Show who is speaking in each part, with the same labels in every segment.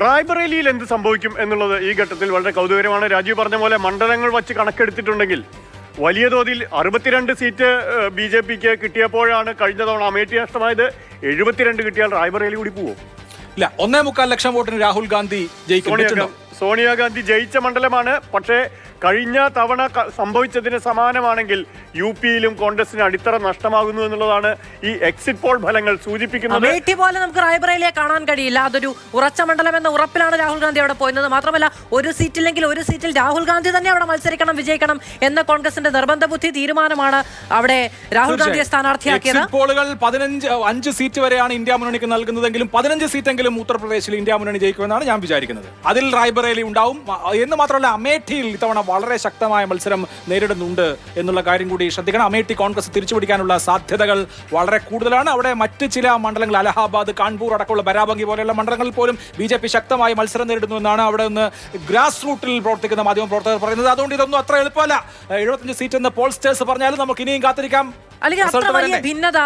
Speaker 1: റായ്ബറേലിയിൽ എന്ത് സംഭവിക്കും എന്നുള്ളത് ഈ ഘട്ടത്തിൽ വളരെ കൗതുകരമാണ്. രാജീവ് പറഞ്ഞ പോലെ മണ്ഡലങ്ങൾ വച്ച് കണക്കെടുത്തിട്ടുണ്ടെങ്കിൽ വലിയ തോതിൽ 62 സീറ്റ് BJPക്ക് കിട്ടിയപ്പോഴാണ് കഴിഞ്ഞ തവണ അമേഠി നഷ്ടമായത്. 72 കിട്ടിയാൽ റായ്ബറേലി കൂടി പോവോ?
Speaker 2: ഇല്ല, 1.25 ലക്ഷം വോട്ടിന് രാഹുൽ ഗാന്ധി ജയിക്കും.
Speaker 1: സോണിയാഗാന്ധി ജയിച്ച മണ്ഡലമാണ്. പക്ഷേ കഴിഞ്ഞ തവണ സംഭവിച്ചതിന് സമാനമാണെങ്കിൽ UP-യിലും കോൺഗ്രസിന് അടിത്തറ നഷ്ടമാകുന്നു എന്നുള്ളതാണ് ഈ എക്സിറ്റ് പോൾ ഫലങ്ങൾ സൂചിപ്പിക്കുന്നത്.
Speaker 3: അമേഠി പോലെ നമുക്ക് റായ്ബറേലിയെ കാണാൻ കഴിയില്ല. അതൊരു ഉറച്ച മണ്ഡലം എന്ന ഉറപ്പിലാണ് രാഹുൽ ഗാന്ധി അവിടെ പോയത്. മാത്രമല്ല, ഒരു സീറ്റില്ലെങ്കിൽ ഒരു സീറ്റിൽ രാഹുൽ ഗാന്ധി തന്നെ അവിടെ മത്സരിക്കണം, വിജയിക്കണം എന്ന കോൺഗ്രസിന്റെ നിർബന്ധ ബുദ്ധി തീരുമാനമാണ് അവിടെ രാഹുൽ ഗാന്ധിയെ സ്ഥാനാർത്ഥിയാക്കിയത്.
Speaker 2: പോളുകൾ 5 സീറ്റ് വരെയാണ് ഇന്ത്യ മുന്നണിക്ക് നൽകുന്നതെങ്കിലും 15 സീറ്റെങ്കിലും ഉത്തർപ്രദേശിൽ ഇന്ത്യ മുന്നണി ജയിക്കുമെന്നാണ് ഞാൻ വിചാരിക്കുന്നത്. അതിൽ റായ്ബറേലി ഉണ്ടാവും എന്ന് മാത്രമല്ല, അമേഠിയിൽ ഇത്തവണ വളരെ ശക്തമായ മത്സരം നേരിടുന്നുണ്ട് എന്നുള്ള കാര്യം കൂടി ശ്രദ്ധിക്കണം. അമേഠി കോൺഗ്രസ് തിരിച്ചുപിടിക്കാനുള്ള സാധ്യതകൾ വളരെ കൂടുതലാണ്. അവിടെ മറ്റ് ചില മണ്ഡലങ്ങൾ, അലഹാബാദ്, കാൺപൂർ അടക്കമുള്ള ബരാബങ്കി പോലെയുള്ള മണ്ഡലങ്ങളിൽ പോലും BJP ശക്തമായ മത്സരം നേരിടുന്നു എന്നാണ് അവിടെ നിന്ന് ഗ്രാസ് റൂട്ടിൽ പ്രവർത്തിക്കുന്ന മാധ്യമപ്രവർത്തകർ പറയുന്നത്. അതുകൊണ്ട് ഇതൊന്നും അത്ര എളുപ്പമല്ല. 75 സീറ്റ് എന്ന് പോൾസ്റ്റേഴ്സ് പറഞ്ഞാലും നമുക്ക് ഇനിയും കാത്തിരിക്കാം.
Speaker 3: അല്ലെങ്കിൽ അത്ര വലിയ ഭിന്നത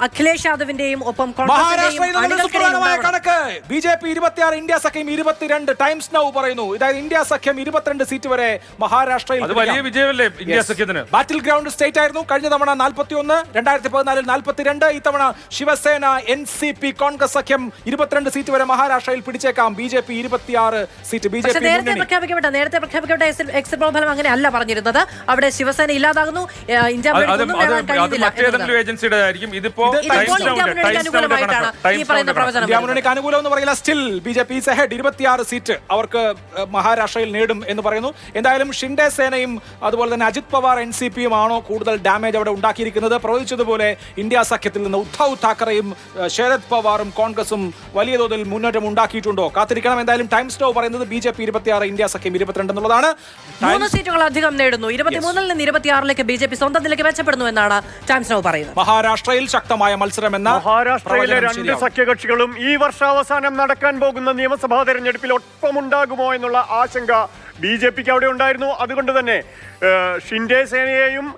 Speaker 3: അഖിലേഷ് യാദവിന്റെയും ഒപ്പം
Speaker 2: കണക്ക് BJP 26, ഇന്ത്യ സഖ്യം 22. ടൈംസ് നൗ പറയുന്നു. അതായത് ഇന്ത്യ സഖ്യം 22 സീറ്റ് വരെ മഹാരാഷ്ട്രയിൽ
Speaker 4: വലിയ വിജയമല്ലേ ഇന്ത്യ സഖ്യത്തിന്?
Speaker 2: ബാറ്റിൽ ഗ്രൗണ്ട് സ്റ്റേറ്റ് ആയിരുന്നു. കഴിഞ്ഞ തവണ 41, 2014 42. ഇത്തവണ ശിവസേന, NCP, കോൺഗ്രസ് സഖ്യം 22 സീറ്റ് വരെ മഹാരാഷ്ട്രയിൽ പിടിച്ചേക്കാം. BJP 26 seat.
Speaker 3: നേരത്തെ പ്രഖ്യാപിക്കപ്പെട്ട എക്സിറ്റ് പോൾ ഫലം അങ്ങനെ അല്ല പറഞ്ഞിരുന്നത്. അവിടെ ശിവസേന ഇല്ലാതാകുന്നു, ഇന്ത്യ
Speaker 4: മറ്റേതെങ്കിലും ഏജൻസിയുടെ ആയിരിക്കും. ഇതിപ്പോ
Speaker 2: മുന്നണിക്ക് അനുകൂലം എന്ന് പറയില്ല. സ്റ്റിൽ BJP 26 സീറ്റ് അവർക്ക് മഹാരാഷ്ട്രയിൽ നേടും എന്ന് പറയുന്നു. എന്തായാലും ഷിൻഡെ സേനയും അതുപോലെ തന്നെ അജിത് പവാർ NCPയും ആണോ കൂടുതൽ ഡാമേജ് അവിടെ ഉണ്ടാക്കിയിരിക്കുന്നത്? പ്രവചിച്ചതുപോലെ ഇന്ത്യ സഖ്യത്തിൽ നിന്ന് ഉദ്ധവ് താക്കറെയും ശരത് പവാറും കോൺഗ്രസും വലിയ തോതിൽ മുന്നേറ്റം ഉണ്ടാക്കിയിട്ടുണ്ടോ? കാത്തിരിക്കണം. എന്തായാലും ടൈംസ് നൗ പറയുന്നത് BJP 26, ഇന്ത്യ സഖ്യം 22 എന്നുള്ളതാണ്.
Speaker 3: 3 സീറ്റുകൾ അധികം നേടുന്നു. 23-ൽ നിന്ന് 26-ലേക്ക് BJP സ്വന്തം നിലയ്ക്ക് മെച്ചപ്പെടുന്നു എന്നാണ് ടൈംസ് നൗ പറയുന്നത്.
Speaker 2: മഹാരാഷ്ട്രയിൽ ശക്തമായ മത്സരം എന്ന
Speaker 1: മഹാരാഷ്ട്രയിലെ 2 സഖ്യകക്ഷികളും ഈ വർഷാവസാനം നടക്കാൻ പോകുന്ന നിയമസഭാ തെരഞ്ഞെടുപ്പിൽ ഒപ്പമുണ്ടാകുമോ എന്നുള്ള ആശങ്ക BJPക്ക് അവിടെ ഉണ്ടായിരുന്നു. അതുകൊണ്ട് തന്നെ ഷിൻഡെ സേനയെയും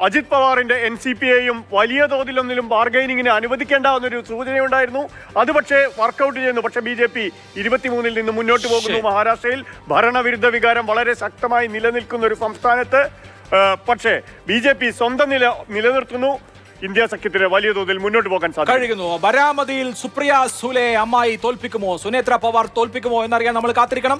Speaker 1: അജിത് പവാറിന്റെ NCPയെയും വലിയ തോതിലൊന്നിലും ബാർഗൈനിങ്ങിന് അനുവദിക്കേണ്ട എന്നൊരു സൂചനയുണ്ടായിരുന്നു. അത് പക്ഷേ വർക്കൗട്ട് ചെയ്യുന്നു. പക്ഷേ BJP 23-ൽ നിന്ന് മുന്നോട്ട് പോകുന്നു. മഹാരാഷ്ട്രയിൽ ഭരണവിരുദ്ധ വികാരം വളരെ ശക്തമായി നിലനിൽക്കുന്ന ഒരു സംസ്ഥാനത്ത് പക്ഷേ BJP സ്വന്തം നിലനിർത്തുന്നു. ഇന്ത്യ സഖ്യത്തിന് വലിയ തോതിൽ മുന്നോട്ട് പോകാൻ
Speaker 2: സാധിക്കുന്നു. ബരാമതിയിൽ സുപ്രിയ സുലെ അമ്മായി തോൽപ്പിക്കുമോ, സുനേത്ര പവാർ തോൽപ്പിക്കുമോ എന്നറിയാൻ നമ്മൾ കാത്തിരിക്കണം.